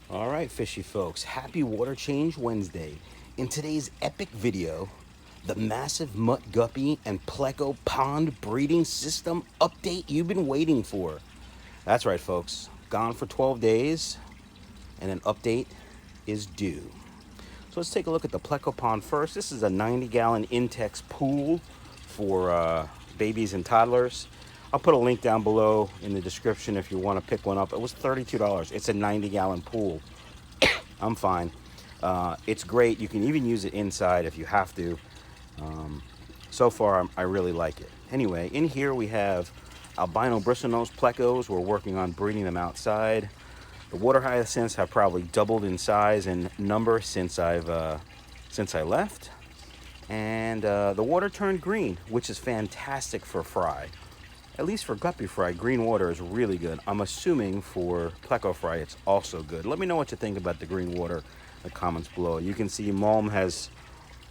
All right, fishy folks, happy Water Change Wednesday. In today's epic video, the massive Mutt Guppy and Pleco pond breeding system update you've been waiting for. That's right, folks. Gone for 12 days, and an update is due. So let's take a look at the Pleco pond first. This is a 90-gallon Intex pool for babies and toddlers. I'll put a link down below in the description if you want to pick one up. It was $32. It's a 90-gallon pool. I'm fine. It's great. You can even use it inside if you have to. So far, I really like it. Anyway, in here we have albino bristlenose plecos. We're working on breeding them outside. The water hyacinths have probably doubled in size and number since I left. And the water turned green, which is fantastic for fry. At least for guppy fry, green water is really good. I'm assuming for pleco fry, it's also good. Let me know what you think about the green water in the comments below. You can see mulm has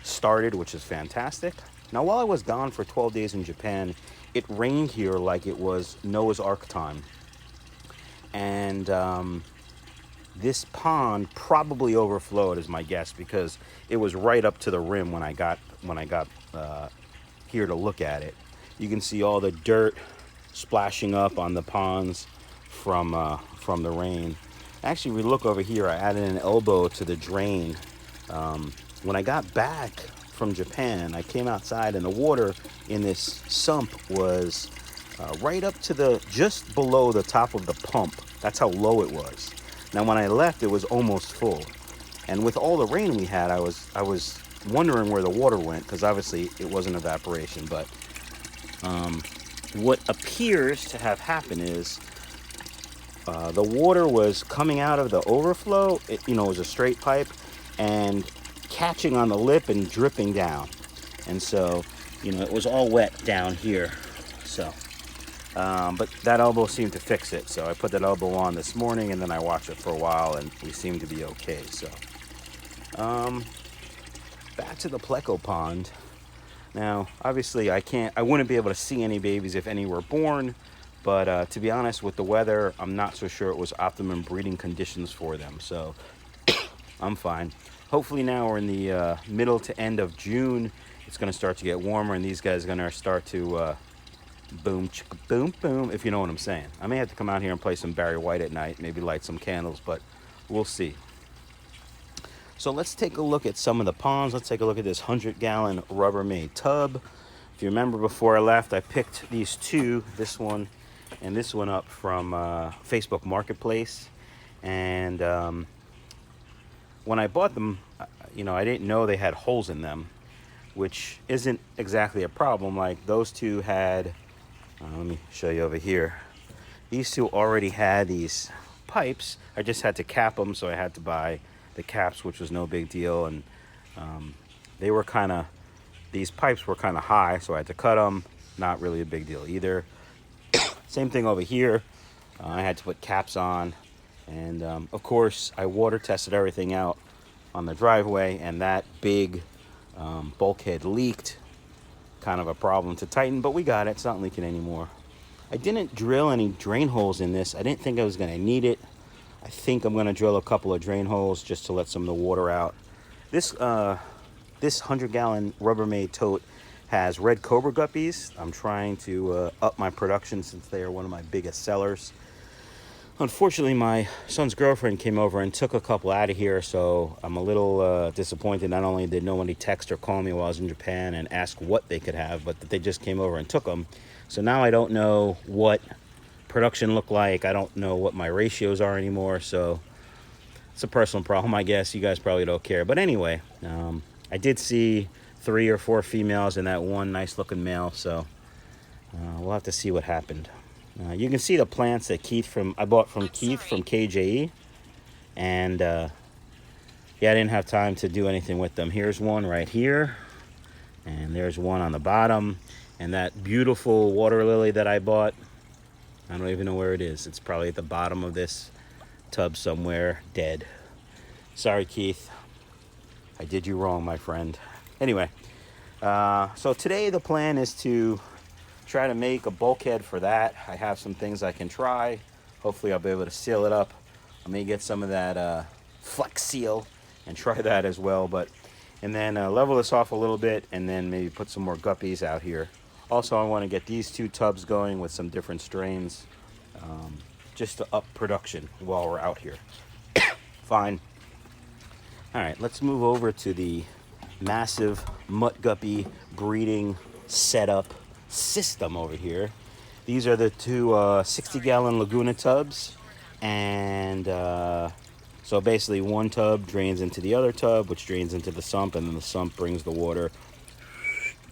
started, which is fantastic. Now, while I was gone for 12 days in Japan, it rained here like it was Noah's Ark time. And this pond probably overflowed, is my guess, because it was right up to the rim when I got here to look at it. You can see all the dirt splashing up on the ponds from the rain. Actually, we look over here. I added an elbow to the drain. When I got back from Japan, I came outside and the water in this sump was right up to just below the top of the pump. That's how low it was. Now, when I left, it was almost full. And with all the rain we had, I was wondering where the water went, because obviously it wasn't evaporation. But what appears to have happened is the water was coming out of the overflow. It was a straight pipe and catching on the lip and dripping down. And so, it was all wet down here. So, but that elbow seemed to fix it. So I put that elbow on this morning, and then I watched it for a while, and we seem to be okay. So, back to the pleco pond. Now, obviously, I wouldn't be able to see any babies if any were born, but to be honest, with the weather, I'm not so sure it was optimum breeding conditions for them. So I'm fine. Hopefully now we're in the middle to end of June. It's going to start to get warmer, and these guys are going to start to boom, chicka, boom, boom, if you know what I'm saying. I may have to come out here and play some Barry White at night, maybe light some candles, but we'll see. So let's take a look at some of the ponds. Let's take a look at this 100-gallon Rubbermaid tub. If you remember, before I left, I picked these two, this one and this one, up from Facebook Marketplace. And when I bought them, I didn't know they had holes in them, which isn't exactly a problem. Like those two had, let me show you over here. These two already had these pipes. I just had to cap them, so I had to buy the caps, which was no big deal. And they were these pipes were kind of high, so I had to cut them. Not really a big deal either. Same thing over here. I had to put caps on. And of course, I water tested everything out on the driveway, and that big bulkhead leaked. Kind of a problem to tighten, but we got it. It's not leaking anymore. I didn't drill any drain holes in this. I didn't think I was going to need it. I think I'm going to drill a couple of drain holes just to let some of the water out. This 100-gallon Rubbermaid tote has red cobra guppies. I'm trying to up my production since they are one of my biggest sellers. Unfortunately, my son's girlfriend came over and took a couple out of here, so I'm a little disappointed. Not only did nobody text or call me while I was in Japan and ask what they could have, but that they just came over and took them. So now I don't know what production looked like. I don't know what my ratios are anymore, so it's a personal problem, I guess. You guys probably don't care. But anyway, I did see 3 or 4 females and that one nice looking male, so we'll have to see what happened. You can see the plants that I bought from Keith from KJE, and yeah, I didn't have time to do anything with them. Here's one right here, and there's one on the bottom, and that beautiful water lily that I bought, I don't even know where it is. It's probably at the bottom of this tub somewhere, dead. Sorry, Keith. I did you wrong, my friend. Anyway, so today the plan is to try to make a bulkhead for that. I have some things I can try. Hopefully I'll be able to seal it up I may get some of that Flex Seal and try that as well. And then level this off a little bit, and then maybe put some more guppies out here. Also, I want to get these 2 tubs going with some different strains, just to up production while we're out here. Fine. All right, let's move over to the massive Mutt guppy breeding setup system over here. These are the 2 60-gallon Laguna tubs, and so basically one tub drains into the other tub, which drains into the sump, and then the sump brings the water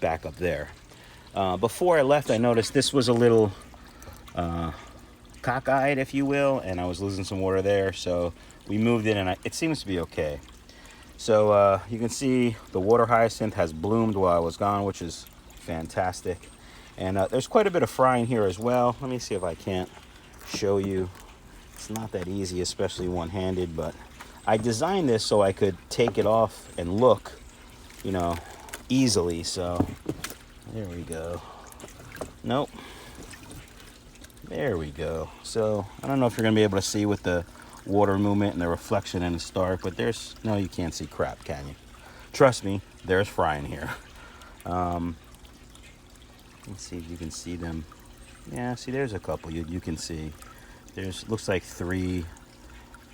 back up there. Before I left, I noticed this was a little cockeyed, if you will, and I was losing some water there, so we moved it, and it seems to be okay. So you can see the water hyacinth has bloomed while I was gone, which is fantastic. And there's quite a bit of frying here as well. Let me see if I can't show you. It's not that easy, especially one-handed, but I designed this so I could take it off and look, you know, easily. So there we go. Nope. There we go. So I don't know if you're gonna be able to see with the water movement and the reflection and it's dark, but no, you can't see crap, can you? Trust me, there's frying here. Let's see if you can see them. Yeah, see, there's a couple you can see. Looks like 3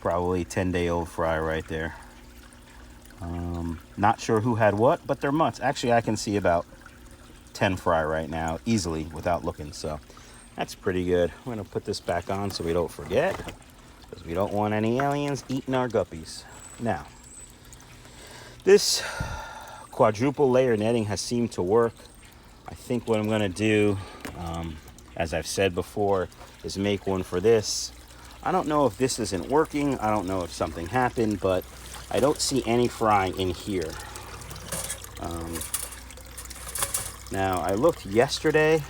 probably 10-day-old fry right there. Not sure who had what, but they're mutts. Actually, I can see about 10 fry right now easily without looking, so that's pretty good. I'm gonna put this back on so we don't forget, because we don't want any aliens eating our guppies. Now, this quadruple layer netting has seemed to work. I think what I'm gonna do, as I've said before, is make one for this. I don't know if this isn't working. I don't know if something happened, but I don't see any fry in here. Now, I looked yesterday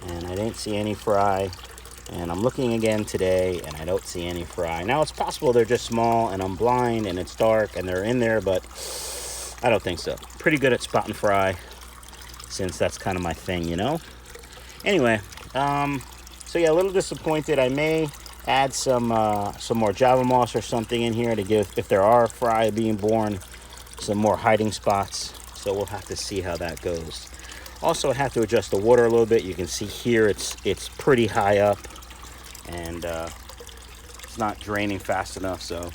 and I didn't see any fry, and I'm looking again today and I don't see any fry. Now, it's possible they're just small and I'm blind and it's dark and they're in there, but I don't think so. Pretty good at spotting fry, since that's kind of my thing, you know? Anyway, so yeah, a little disappointed. I may add some more Java moss or something in here to give, if there are fry being born, some more hiding spots. So we'll have to see how that goes. Also, I have to adjust the water a little bit. You can see here it's pretty high up, and it's not draining fast enough. So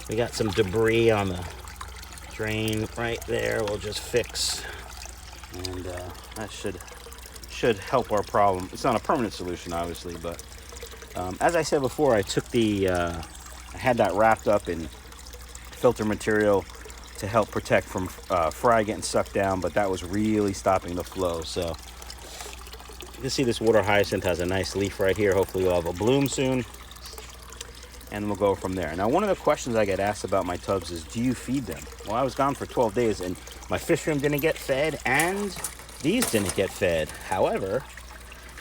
we got some debris on the drain right there. We'll just fix, and that should help our problem. It's not a permanent solution, obviously, but as I said before, I took I had that wrapped up in filter material to help protect from fry getting sucked down, but that was really stopping the flow. So you can see this water hyacinth has a nice leaf right here. Hopefully we'll have a bloom soon, and we'll go from there. Now, one of the questions I get asked about my tubs is, do you feed them? Well, I was gone for 12 days and my fish room didn't get fed and these didn't get fed. However,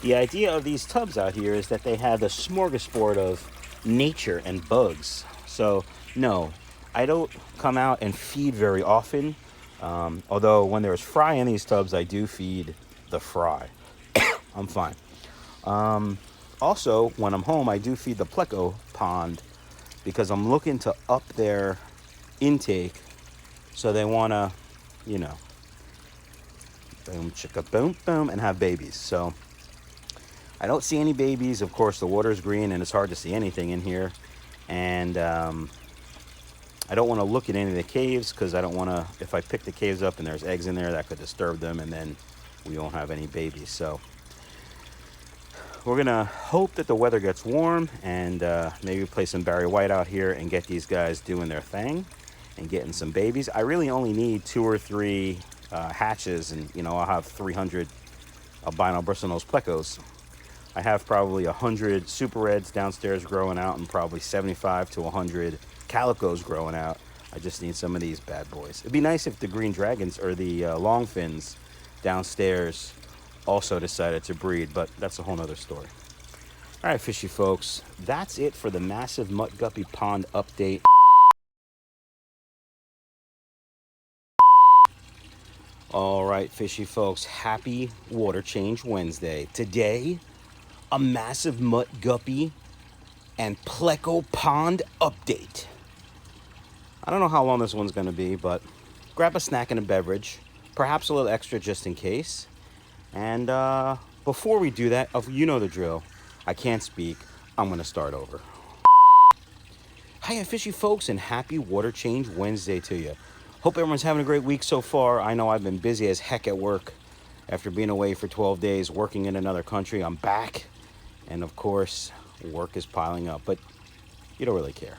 the idea of these tubs out here is that they have a smorgasbord of nature and bugs. So no, I don't come out and feed very often. Although when there's fry in these tubs, I do feed the fry. I'm fine. Also, when I'm home, I do feed the Pleco pond because I'm looking to up their intake. So they want to, you know, boom, chicka, boom, boom, and have babies. So I don't see any babies. Of course, the water's green and it's hard to see anything in here. And I don't want to look at any of the caves because I don't want to, if I pick the caves up and there's eggs in there, that could disturb them and then we won't have any babies. So we're going to hope that the weather gets warm and maybe play some Barry White out here and get these guys doing their thing and getting some babies. I really only need 2 or 3 hatches, and you know, I'll have 300 albino bristlenose plecos. I have probably 100 super reds downstairs growing out and probably 75 to 100 calicos growing out. I just need some of these bad boys. It'd be nice if the green dragons or the longfins downstairs also decided to breed, but that's a whole nother story. All right, fishy folks, that's it for the massive Mutt Guppy Pond update. All right, fishy folks, happy Water Change Wednesday. Today, a massive Mutt Guppy and Pleco Pond update. I don't know how long this one's going to be, but grab a snack and a beverage, perhaps a little extra just in case. And before we do that, you know the drill. I can't speak. I'm going to start over. Hiya, fishy folks, and happy Water Change Wednesday to you. Hope everyone's having a great week so far. I know I've been busy as heck at work. After being away for 12 days, working in another country, I'm back. And of course, work is piling up, but you don't really care.